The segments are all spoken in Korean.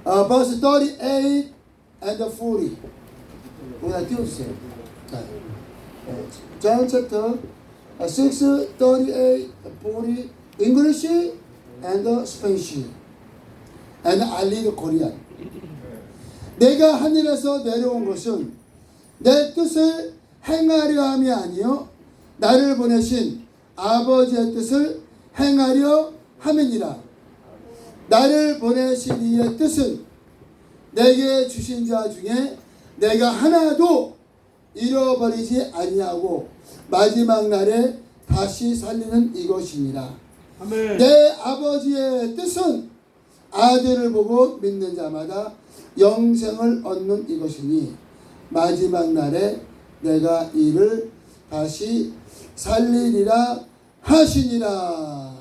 verse 38 and 40. 우리가 띄워주세요. John chapter 6, 38, 40, English and Spanish. And I read Korean. 내가 하늘에서 내려온 것은 내 뜻을 행하려 함이 아니요 나를 보내신 아버지의 뜻을 행하려 함이니라. 나를 보내신 이의 뜻은 내게 주신 자 중에 내가 하나도 잃어버리지 아니하고 마지막 날에 다시 살리는 이것이니라. 아멘. 내 아버지의 뜻은 아들을 보고 믿는 자마다 영생을 얻는 이것이니 마지막 날에 내가 이를 다시 살리리라 하시니라.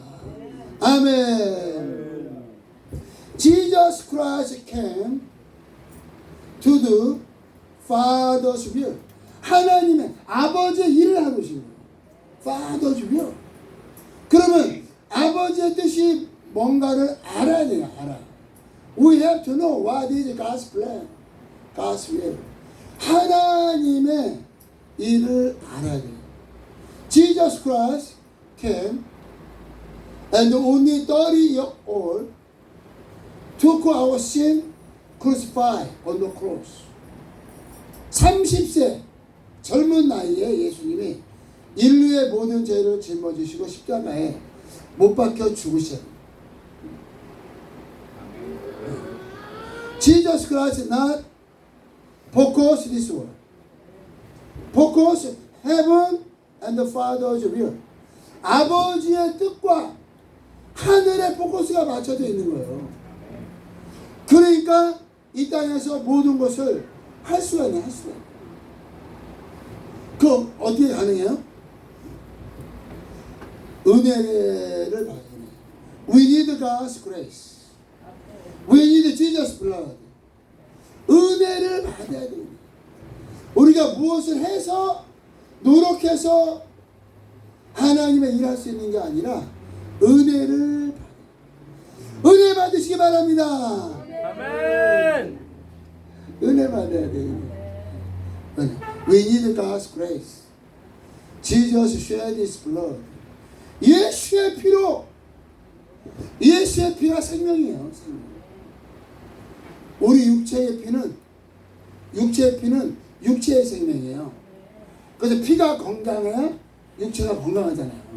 아멘. Jesus Christ came to do Father's will. 하나님의 아버지의 일을 하고 계신 거예요. Father's will. 그러면 아버지의 뜻이 뭔가를 알아야 돼요. 알아. We have to know what is God's plan, God's will. 하나님의 일을 알아야 돼요. Jesus Christ came and only 30 years old took our sin crucified on the cross. 30세 젊은 나이에 예수님이 인류의 모든 죄를 짊어지시고 십자가에 못 박혀 죽으셨어요. Jesus Christ not focus this world. Focus heaven and the Father's will. 아버지의 뜻과 하늘의 포커스가 맞춰져 있는 거예요. 그러니까 이 땅에서 모든 것을 할 수가 있네, 할 수가 있네. 그 어떻게 가능해요? 은혜를 받아야 돼. We need God's grace. We need Jesus' blood. 은혜를 받아야 돼. 우리가 무엇을 해서 노력해서 하나님의 일할 수 있는 게 아니라 은혜를 은혜 받으시기 바랍니다. 아멘. 은혜 받아야 돼. We need God's grace. Jesus shed His blood. 예수의 피로. 예수의 피가 생명이에요. 생명. 우리 육체의 피는 육체의 생명이에요. 그래서 피가 건강해야 육체가 건강하잖아요.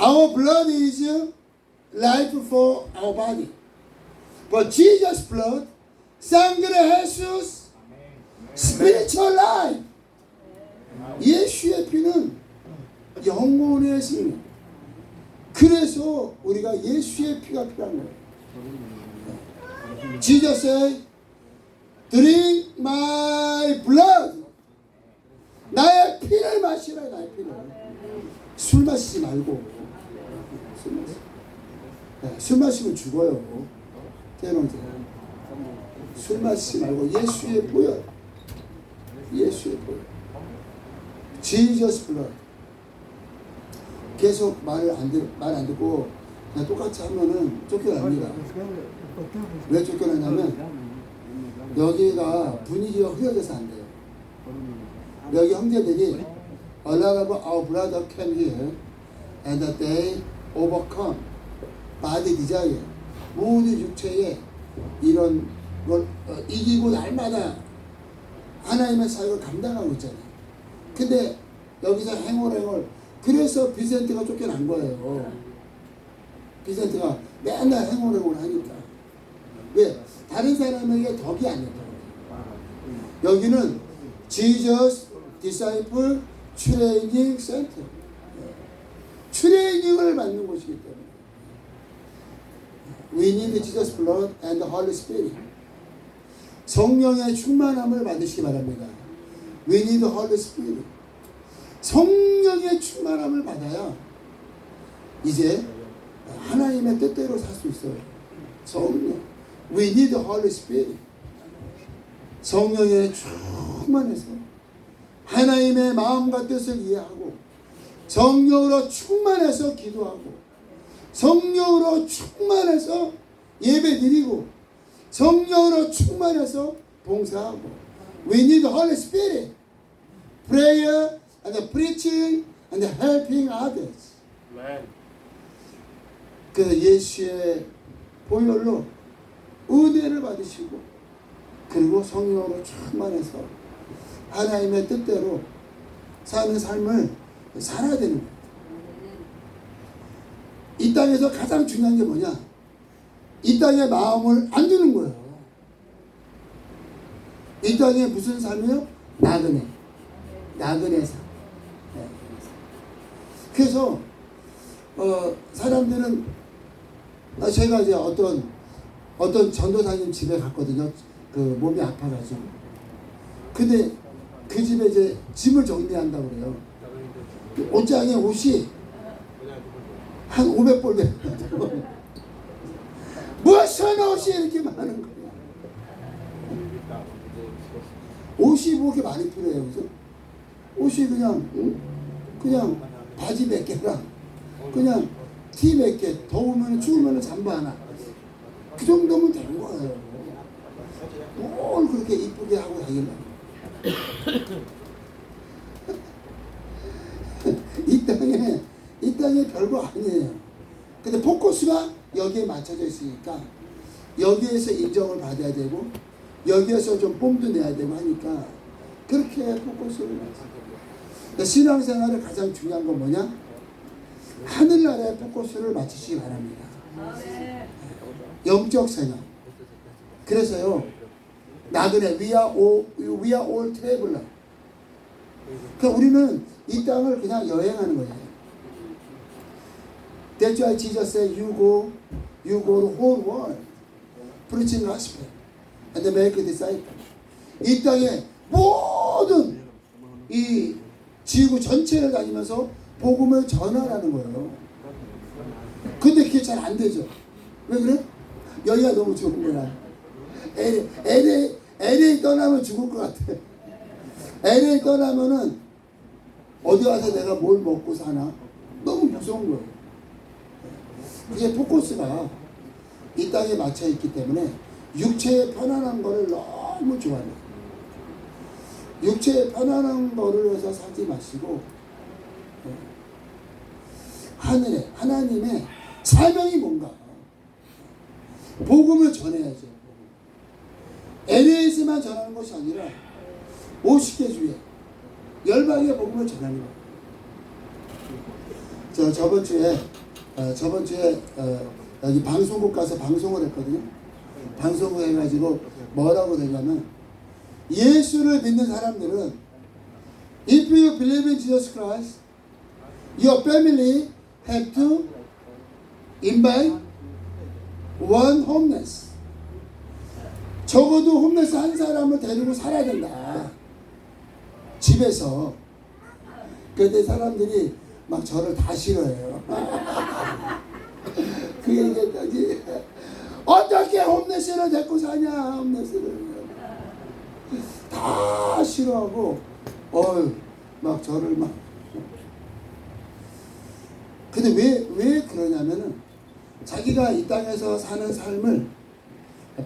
Our blood is life for our body. But Jesus' blood, sangre Jesus, spiritual life. 예수의 피는 영혼의 생명. 그래서 우리가 예수의 피가 필요한 거예요. Jesus said, drink my blood. 나의 피를 마시라. 나의 피를. 술 마시지 말고. 술 마시면 죽어요. 대롱제. 술 마시지 말고 예수의 보혈. 예수의 보혈. Jesus blood. 계속 말 안 듣고 그냥 똑같이 하면은 쫓겨납니다. 왜 쫓겨나냐면 여기가 분위기가 흐려져서 안 돼요. 여기 형제들이 A lot of our brother came here and they overcome body desire. 모든 육체의 이런 걸 이기고 날마다 하나님의 사역을 감당하고 있잖아요. 근데 여기서 행월 그래서 비센트가 쫓겨난 거예요. 비센트가 맨날 행월 하니까. 왜? 다른 사람에게 덕이 아니에요. 여기는 Jesus Disciple Training Center. 트레이닝을 받는 곳이기 때문에. We need Jesus blood and the Holy Spirit. 성령의 충만함을 받으시기 바랍니다. We need the Holy Spirit. 성령의 충만함을 받아야 이제 하나님의 뜻대로 살 수 있어요. 성령. We need the Holy Spirit. 성령의 충만해서 하나님의 마음과 뜻을 이해하고 성령으로 충만해서 기도하고 성령으로 충만해서 예배 드리고 성령으로 충만해서 봉사하고. We need the Holy Spirit. Prayer and the preaching and the helping others. 아멘. 그 예수의 보혈로 은혜를 받으시고 그리고 성령으로 충만해서 하나님의 뜻대로 사는 삶을 살아야 되는 거예요. 이 땅에서 가장 중요한 게 뭐냐? 이 땅에 마음을 안 두는 거예요. 이 땅에 무슨 삶이요? 나그네 삶. 네. 그래서 사람들은 제가 이제 어떤 전도사님 집에 갔거든요. 그 몸이 아파가지고. 근데 그 집에 이제 짐을 정리한다고 그래요. 옷장에 옷이 한 500벌 되거든요. 무슨 옷이 이렇게 많은 거야. 옷이 뭐 이렇게 많이 필요해요. 그죠? 옷이 그냥 바지 몇 개랑 그냥 티 몇 개, 더우면 추우면 잠바 하나. 그 정도면 되는 거예요. 뭘 그렇게 이쁘게 하고 다니려고. 이 땅에 별거 아니에요. 근데 포커스가 여기에 맞춰져 있으니까 여기에서 인정을 받아야 되고 여기에서 좀 뽐도 내야 되고 하니까 그렇게 포커스를 맞춰요. 신앙생활의 가장 중요한 건 뭐냐? 하늘나라에 포커스를 맞추시기 바랍니다. 영적 생활. 그래서요, 나그네 we are all traveler. 그러니까 우리는 이 땅을 그냥 여행하는 거예요. That's why Jesus said, you go the whole world, preaching gospel, and make disciples. 이 땅에 모든 이 지구 전체를 다니면서 복음을 전하라는 거예요. 근데 그게 잘 안 되죠. 왜 그래? 여기가 너무 좋은 거야. LA 떠나면 죽을 것 같아. LA 떠나면은 어디 가서 내가 뭘 먹고 사나? 너무 무서운 거예요. 그게 포커스가 이 땅에 맞춰 있기 때문에 육체의 편안한 거를 너무 좋아해요. 육체의 편안한 거를 해서 살지 마시고 하늘에 하나님의 사명이 뭔가 복음을 전해야죠. LA에서만 전하는 것이 아니라 50개 주에 열방의 복음을 전하는 거예요. 저번 주에 여기 방송국 가서 방송을 했거든요. 방송을 해가지고 뭐라고 되냐면 예수를 믿는 사람들은 if you believe in Jesus Christ, your family have to invite one homeless. 적어도 홈레스 한 사람을 데리고 살아야 된다. 집에서. 그런데 사람들이 막 저를 다 싫어해요. 그게 이제 어떻게 홈레스를 데리고 사냐, 홈레스를. 다 싫어하고, 막 저를 막. 근데 왜 그러냐면은 자기가 이 땅에서 사는 삶을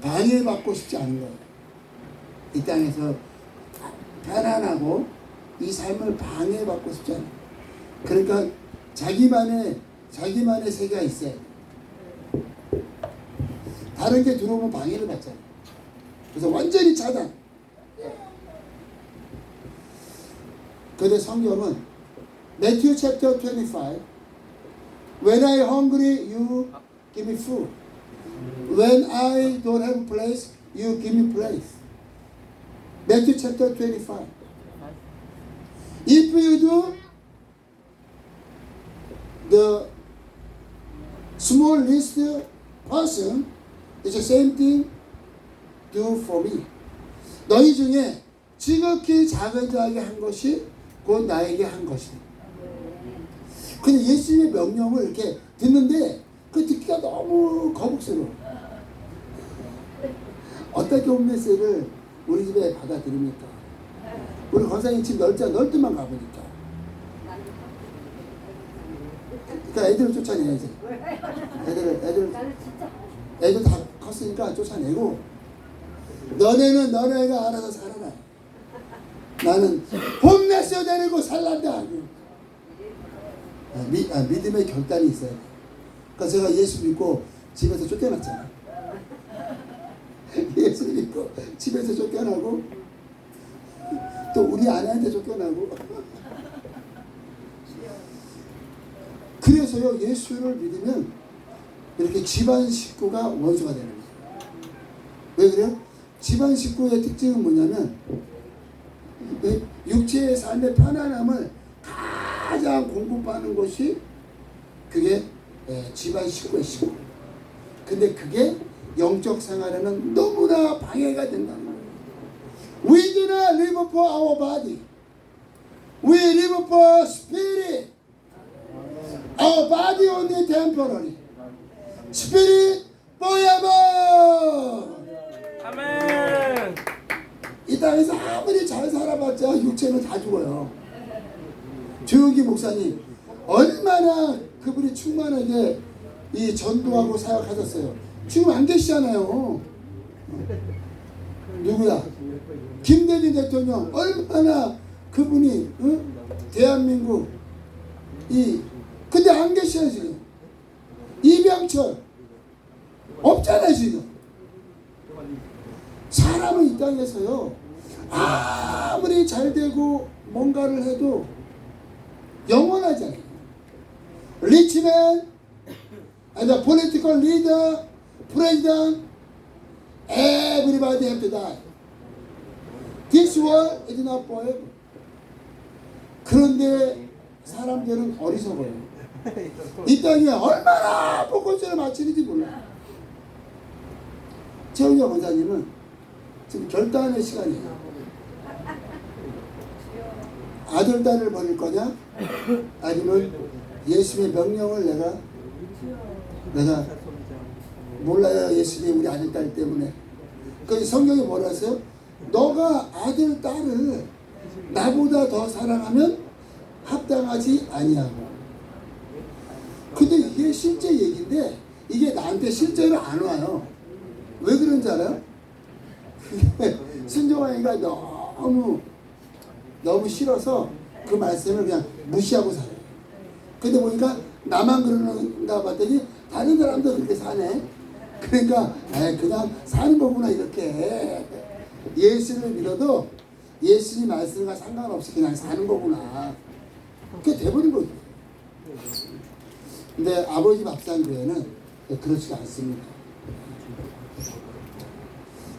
방해받고 싶지 않은 거예요. 이 땅에서 편안하고 이 삶을 방해받고 싶지 않아요. 그러니까 자기만의 세계가 있어요. 다른 게 들어오면 방해를 받잖아요. 그래서 완전히 차단. 그런데 성경은 Matthew chapter 25 When I hungry, you give me food. When I don't have place, you give me place. Matthew chapter 25. If you do the small least person, it's the same thing do for me. 너희 중에 지극히 작은 자에게 한 것이 곧 나에게 한 것이다. 근데 예수님의 명령을 이렇게 듣는데 그 듣기가 너무 거북스러워. 어떻게 홈레스를 우리 집에 받아들입니까? 우리 권사님 집 넓지만 가보니까. 그러니까 애들을 쫓아내야지. 애들 다 컸으니까 쫓아내고 너네는 너네가 알아서 살아라. 나는 홈레스 데리고 살란다. 믿음의 결단이 있어요. 그러니까 제가 예수 믿고 집에서 쫓겨났잖아. 예수 믿고 집에서 쫓겨나고 또 우리 아내한테 쫓겨나고. 그래서요, 예수를 믿으면 이렇게 집안 식구가 원수가 되는 거예요. 왜 그래요? 집안 식구의 특징은 뭐냐면 육체의 삶의 편안함을 가장 공급하는 것이 그게 집안 식구의 식구. 근데 그게 영적 생활에는 너무나 방해가 된다는 거예요. We do not live for our body. We live for spirit. Our body only temporary. Spirit forever. 아멘. 이 땅에서 아무리 잘 살아봤자 육체는 다 죽어요. 조용기 목사님 얼마나 그분이 충만하게 이 전도하고 사역하셨어요. 지금 안 계시잖아요. 누구야? 김대중 대통령 얼마나 그분이 대한민국 근데 안 계셔요 지금. 이병철 없잖아요 지금. 사람은 이 땅에서요 아무리 잘되고 뭔가를 해도 영원하지 않아요. 리치맨 and the political leader, president, everybody have to die. This world is not forever. 그런데 사람들은 어리석어요. 이 땅에 얼마나 복권죄를 마치는지 몰라요. 최은영 원사님은 지금 결단의 시간이에요. 아들, 딸을 버릴 거냐? 아니면 예수님의 명령을 내가 몰라요. 예수님 우리 아들, 딸 때문에. 그 성경에 뭐라 했어요? 너가 아들, 딸을 나보다 더 사랑하면 합당하지 아니하고. 근데 이게 실제 얘기인데 이게 나한테 실제로 안 와요. 왜 그런지 알아요? 그게 순종하기가 너무 싫어서 그 말씀을 그냥 무시하고 살아요. 근데 보니까 나만 그러는가 봤더니 다른 사람도 그렇게 사네. 그러니까 그냥 사는 거구나 이렇게. 예수를 믿어도 예수님 말씀과 상관없이 그냥 사는 거구나. 그게 돼버린 거죠. 근데 아버지 밥상교회는 그렇지가 않습니다.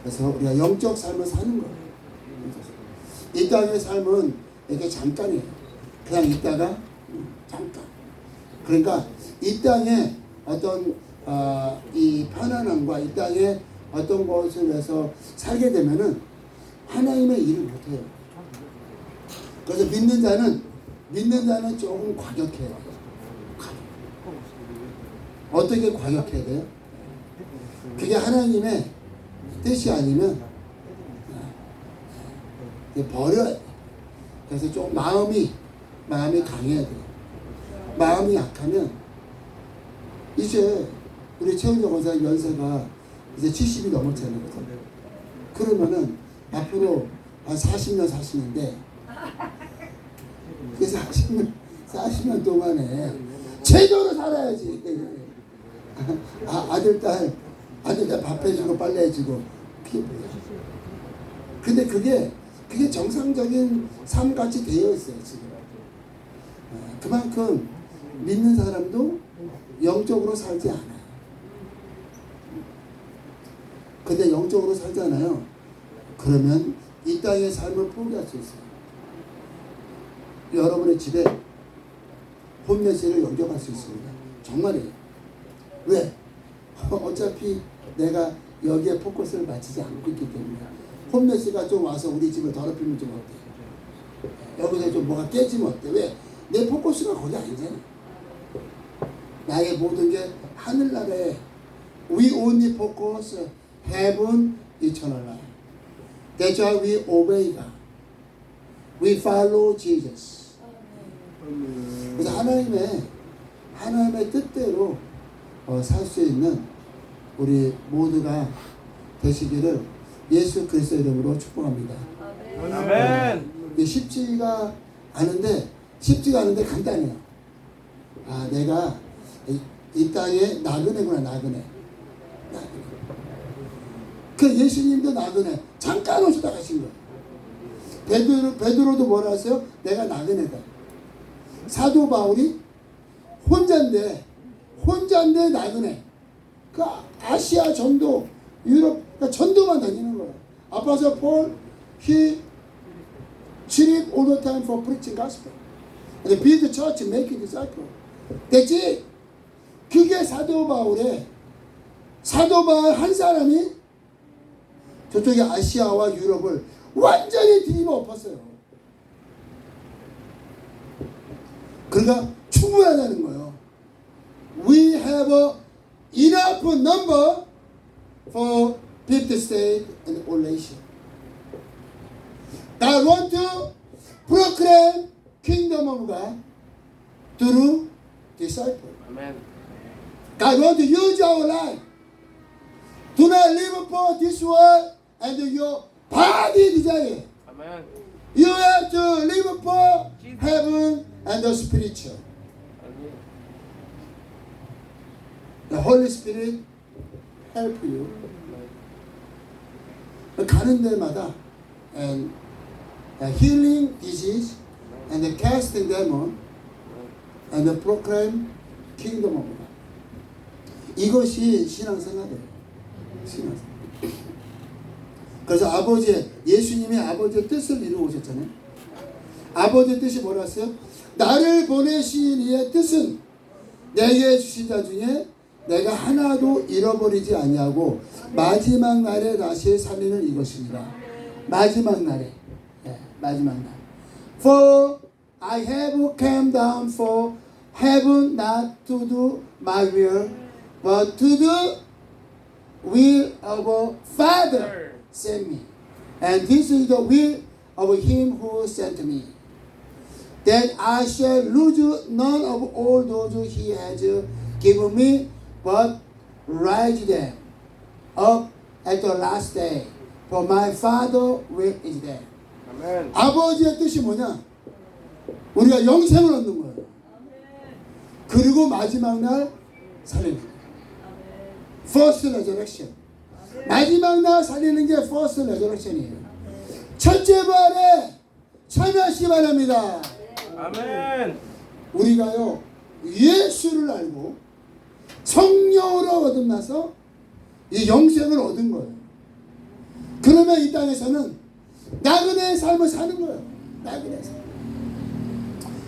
그래서 우리가 영적 삶을 사는 거예요. 이 땅의 삶은 이게 잠깐이에요. 그냥 있다가 잠깐. 그러니까 이 땅에 어떤 이 편안함과 이 땅에 어떤 것을 위해서 살게 되면은 하나님의 일을 못해요. 그래서 믿는 자는 조금 과격해요. 어떻게 과격해야 돼요? 그게 하나님의 뜻이 아니면 버려야 돼. 그래서 좀 마음이 강해야 돼요. 마음이 약하면 이제 우리 최은정 원사 연세가 이제 70이 넘었잖아요. 그러면은 앞으로 한 40년 사시는데 그 40년 동안에 제대로 살아야지. 아들, 딸 밥 해주고 빨래 해주고 그게 뭐야? 근데 그게 정상적인 삶같이 되어 있어요 지금. 그만큼 믿는 사람도 영적으로 살지 않아요. 근데 영적으로 살잖아요. 그러면 이 땅의 삶을 포기할 수 있어요. 여러분의 집에 홈레스를 영접할 수 있습니다. 정말이에요. 왜? 어차피 내가 여기에 포커스를 맞추지 않고 있기 때문에. 홈레스가 좀 와서 우리 집을 더럽히면 좀 어때? 여기서 좀 뭐가 깨지면 어때? 왜? 내 포커스가 거기 아니잖아. 나의 모든 게 하늘나라에 We only focus heaven eternal life. That's why we obey God. We follow Jesus. 그래서 하나님의 뜻대로 살 수 있는 우리 모두가 되시기를 예수 그리스도 이름으로 축복합니다. 아멘. 쉽지가 않은데 간단해요. 아, 내가 이 땅에 나그네구나, 나그네. 그 예수님도 나그네. 잠깐 오시다 가신 거예요. 베드로도 뭐라 하세요? 내가 나그네다. 사도 바울이 혼자인데 나그네. 그 아시아 전도, 유럽, 그러니까 전도만 다니는 거예요. 아파서 폴, he trip all the time for preaching gospel. And build the church and make disciples. 됐지? 그게 사도 바울 한 사람이 저쪽에 아시아와 유럽을 완전히 뒤집어 엎었어요. 그러니까 충분하다는 거예요. We have enough number for 50 states and all nations. I want to proclaim kingdom of God through disciples. 아멘. God want to use our life. Do not live for this world and your body desire. 아멘. You have to live for heaven and the spiritual. The Holy Spirit help you. 가는 데마다 and healing disease and casting demon and proclaim kingdom of God. 이것이 신앙생활이에요. 신앙생활. 그래서 예수님이 아버지의 뜻을 이루어 오셨잖아요. 아버지의 뜻이 뭐라 했어요? 나를 보내신 이의 뜻은 내게 주신 자 중에 내가 하나도 잃어버리지 않냐고 마지막 날에 다시 살리는 이것입니다. 마지막 날에. 마지막 날. For I have come down for heaven not to do my will, but to do will of a Father sent me. And this is the will of him who sent me. Then I shall lose none of all those he has given me, but raise them up at the last day. For my Father will is there. 아멘. 아버지의 뜻이 뭐냐? 우리가 영생을 얻는 거예요. 그리고 마지막 날 살리는 거예요. First resurrection. 마지막 날 살리는 게 first resurrection이에요. 첫째 부활에 참여하시기 바랍니다. 아멘. 우리가요 예수를 알고 성령으로 거듭나서 이 영생을 얻은 거예요. 그러면 이 땅에서는 나그네의 삶을 사는 거예요. 나그네의 삶.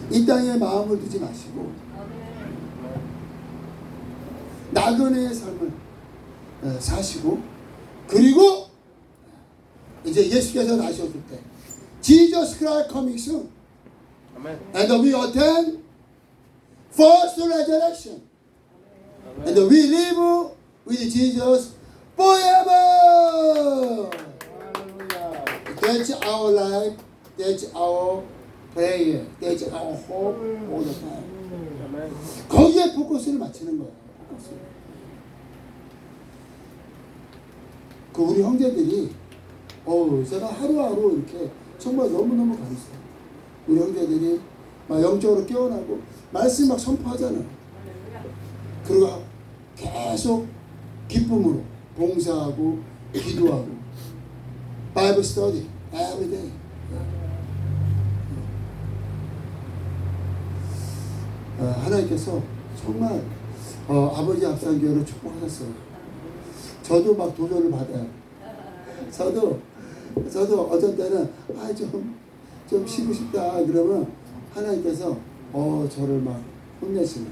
이 땅에 마음을 두지 마시고 나그네의 삶을 사시고 그리고 이제 예수께서 다시 오실 때 Jesus Christ coming soon. 아멘. And we attend first resurrection. And we live with Jesus forever. That's our life. That's our prayer. That's our hope all the time. 아멘. 거기에 포커스를 맞추는 거예요. 포커스. 그 우리 형제들이 제가 하루하루 이렇게 정말 너무너무 감사해요. 우리 형제들이 막 영적으로 깨어나고 말씀 막 선포하잖아요. 그리고 계속 기쁨으로 봉사하고 기도하고 Bible study every day. 하나님께서 정말 아버지 합산교회를 축복하셨어요. 저도 막 도전을 받아요. 저도 어떤 때는 좀 쉬고 싶다 그러면 하나님께서 저를 막 혼내시는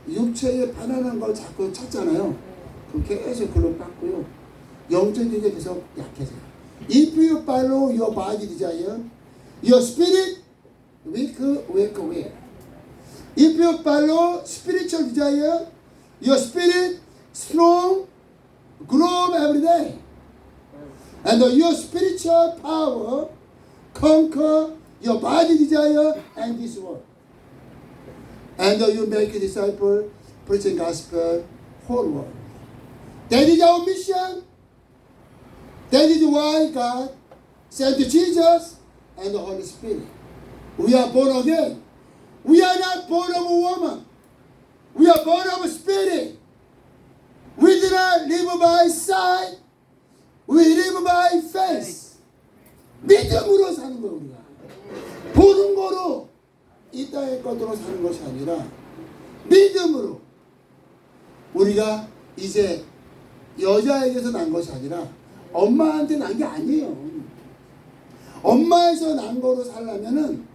육체의 편안한 걸 자꾸 찾잖아요. 그럼 계속 글로 깎고요. 영적인 게 계속 약해져요. If you follow your body desire, your spirit weak. If you follow spiritual desire, your spirit strong, grow every day. And your spiritual power conquer your body desire and this world. And you make a disciple, preaching gospel, whole world. That is our mission. That is why God sent Jesus and the Holy Spirit. We are born again. We are not born of a woman. We are born of a spirit. We do not live by sight. We live by faith. 믿음으로 사는 거예요, 우리가. 보는 거로 이 땅의 것으로 사는 것이 아니라 믿음으로. 우리가 이제 여자에게서 난 것이 아니라 엄마한테 난 게 아니에요. 엄마에서 난 거로 살려면은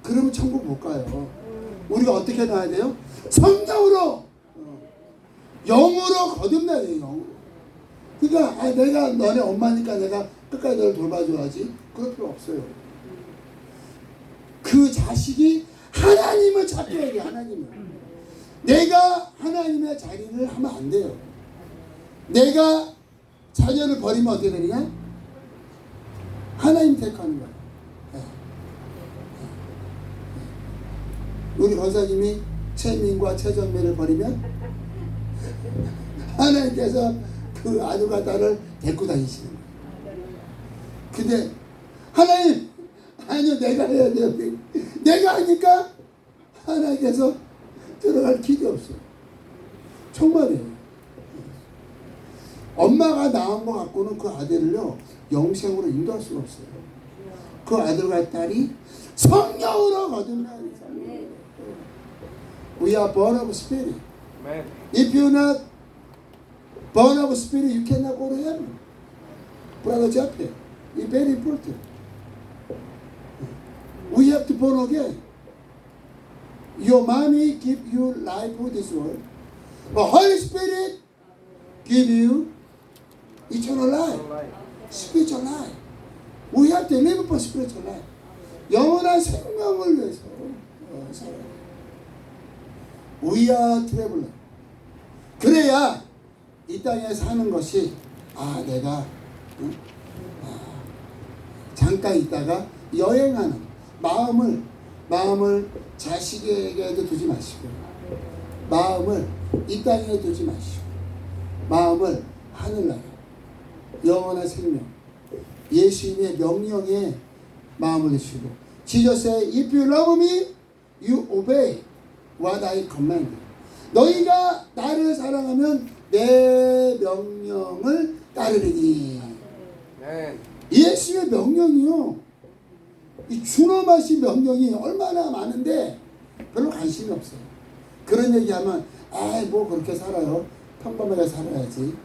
그러면 천국 못 가요. 우리가 어떻게 나야 돼요? 성령으로, 영으로 거듭나야 돼요. 영으로. 그러니까 내가 너네 엄마니까 내가 끝까지 너를 돌봐줘야지. 그럴 필요 없어요. 그 자식이 하나님을 찾겨야 돼. 하나님을. 내가 하나님의 자리를 하면 안 돼요. 내가 자녀를 버리면 어떻게 되느냐? 하나님 택하는 거야. 우리 권사님이 최민과 최정매를 버리면 하나님께서 그 아들과 딸을 데리고 다니시는 거예요. 근데 하나님, 아니요, 내가 해야 돼요. 내가 하니까 하나님께서 들어갈 길이 없어요. 정말이에요. 엄마가 낳은 것 갖고는 그 아들을요, 영생으로 인도할 수가 없어요. 그 아들과 딸이 성령으로 거듭나야 돼요. We are born of spirit. Amen. If you're not born of spirit, you cannot go to heaven. Brother Jeffrey, it's very important. We have to born again. Your mommy give you life for this world, but Holy Spirit give you eternal life, spiritual life. We have to live for spiritual life. 영원한 생명을 위해서 살아요. We are traveler. 그래야 이 땅에 사는 것이 내가 잠깐 있다가 여행하는 마음을 자식에게도 두지 마시고 마음을 이 땅에 두지 마시고 마음을 하늘나라 영원한 생명 예수님의 명령에 마음을 두시고 Jesus said, If you love me, you obey what I command. 너희가 나를 사랑하면 내 명령을 따르리니. Amen. 예수의 명령이요. 이 준엄하신 명령이 얼마나 많은데 별로 관심이 없어요. 그런 얘기하면 뭐 그렇게 살아요. 평범하게 살아야지.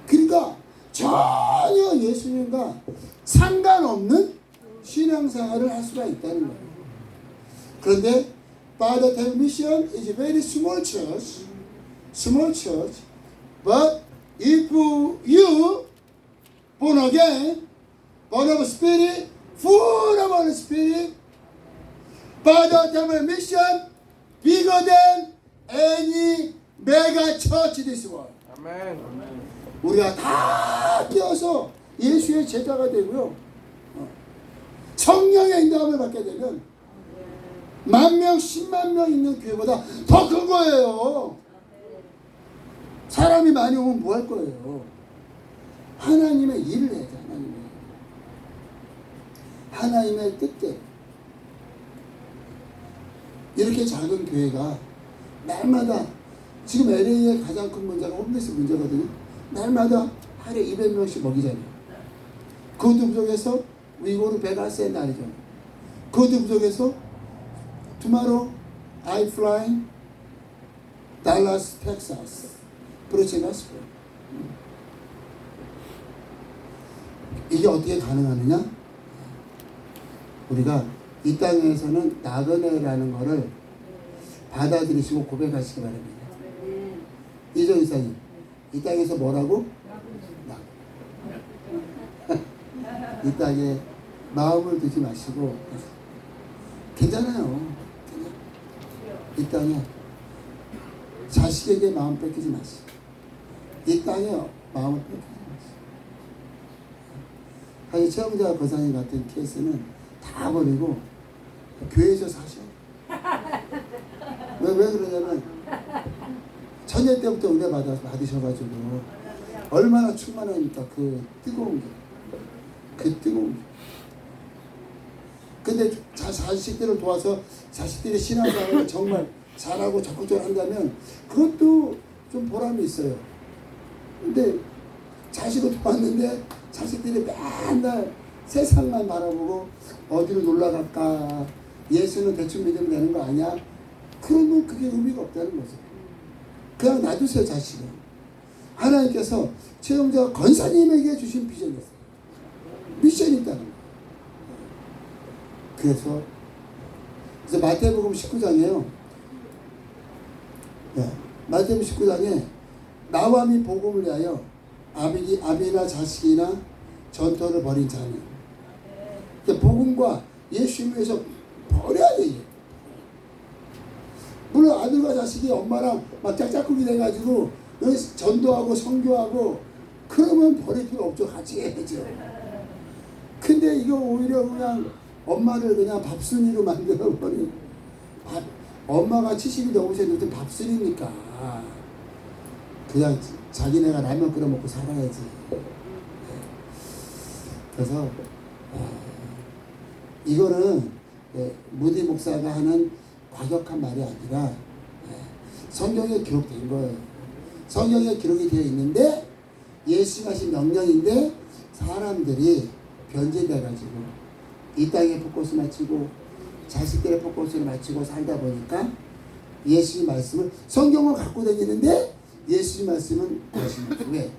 그러니까 전혀 예수님과 상관없는 신앙생활을 할 수가 있다는 거예요. 그런데 by the television is a very small church, but if you born again, born of spirit, full of Holy Spirit, by the television bigger than any mega church in this world. Amen. 우리가 다 뛰어서 예수의 제자가 되고요. 성령의 인도함을 받게 되면 10,000명, 10만 명 있는 교회보다 더 큰 거예요. 사람이 많이 오면 뭐 할 거예요? 하나님의 일을 해야죠. 하나님의 뜻대로. 이렇게 작은 교회가 날마다 지금 LA의 가장 큰 문제가 홈리스 문제거든요. 날마다 하루에 200명씩 먹이잖아요. 그것도 부족해서 위고르 베가스의 날이죠. 그것도 부족해서 tomorrow I fly Dallas, Texas. preaching gospel. 이게 어떻게 가능하느냐? 우리가 이 땅에서는 나그네라는 것을 받아들이시고 고백하시기 바랍니다. 이정 이사님, 이 땅에서 뭐라고? 이 땅에 마음을 두지 마시고 괜찮아요. 이 땅에 자식에게 마음 뺏기지 마시고 이 땅에 마음을 뺏기지 마시고 사실 최영자 거사님 같은 케이스는 다 버리고 교회에서 사셔. 왜 그러냐면 천년 때부터 은혜 받으셔가지고 얼마나 충만합니까? 그 뜨거운 게. 그 뜨거운 게. 근데 자식들을 도와서 자식들이 신앙생활을 정말 잘하고 적극적으로 한다면 그것도 좀 보람이 있어요. 근데 자식을 도왔는데 자식들이 맨날 세상만 바라보고 어디로 놀러 갈까, 예수는 대충 믿으면 되는 거 아니야? 그러면 그게 의미가 없다는 거죠. 그냥 놔두세요. 자식은. 하나님께서 최영자 권사님에게 주신 비전이었어요. 미션이 있다는 거예요. 그래서 마태복음 19장에요. 마태복음 19장에 나와 및 복음을 위하여 아비나 자식이나 전토를 벌인 자는, 복음과 예수님을 위해서 버려야 돼요. 물론 아들과 자식이 엄마랑 막 짝짝꿍이 돼가지고 전도하고 선교하고 그러면 버릴 필요 없죠. 같이 해야죠. 근데 이거 오히려 그냥 엄마를 그냥 밥순이로 만들어버린, 엄마가 70이 넘으셨는데 밥순이니까 그냥 자기네가 라면 끓여 먹고 살아야지. 그래서 이거는 무디 목사가 하는 과격한 말이 아니라 성경에 기록된 거예요. 성경에 기록이 되어 있는데 예수가 하신 명령인데 사람들이 변질돼가지고 이 땅에 벚꽃을 마치고 자식들의 벚꽃을 마치고 살다 보니까 예수님 말씀을, 성경을 갖고 다니는데 예수님 말씀은 거짓말. 왜?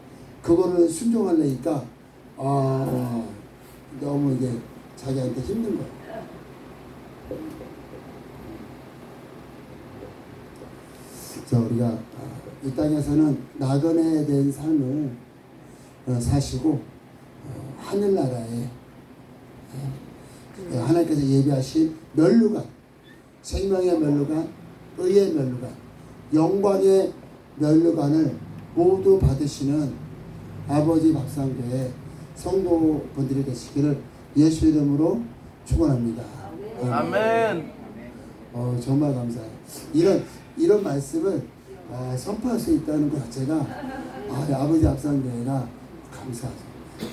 그거를 순종하려니까 너무 이게 자기한테 힘든 거예요. 그래서 우리가 이 땅에서는 나그네 된 삶을 사시고 하늘나라에 하나님께서 예비하신 면류관, 생명의 면류관, 의의 면류관, 영광의 면류관을 모두 받으시는 아버지 밥상교회 성도분들이 되시기를 예수 이름으로 축원합니다. 아멘. 정말 감사해요. 이런 말씀을 선포할 수 있다는 것 자체가 아버지 밥상교회가 감사하죠.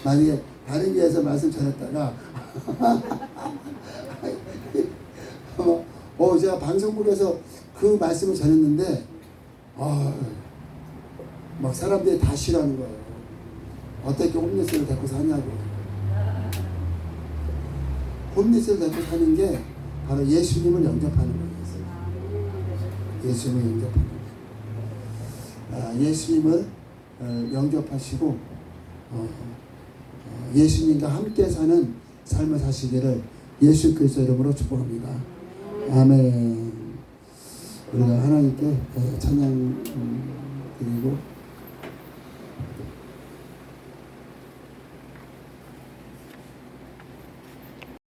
만약에 다른 교회에서 말씀 전했다가 제가 방송국에서 그 말씀을 전했는데 막 사람들이 다 싫어하는 거예요. 어떻게 홈리스를 데리고 사냐고. 홈리스를 데리고 사는 게 바로 예수님을 영접하는 거예요. 예수님을 영접하는 거예요. 예수님을 영접하시고 예수님과 함께 사는 삶을 사시기를 예수 그리스도 이름으로 축복합니다. 아멘. 우리가 하나님께 찬양 드리고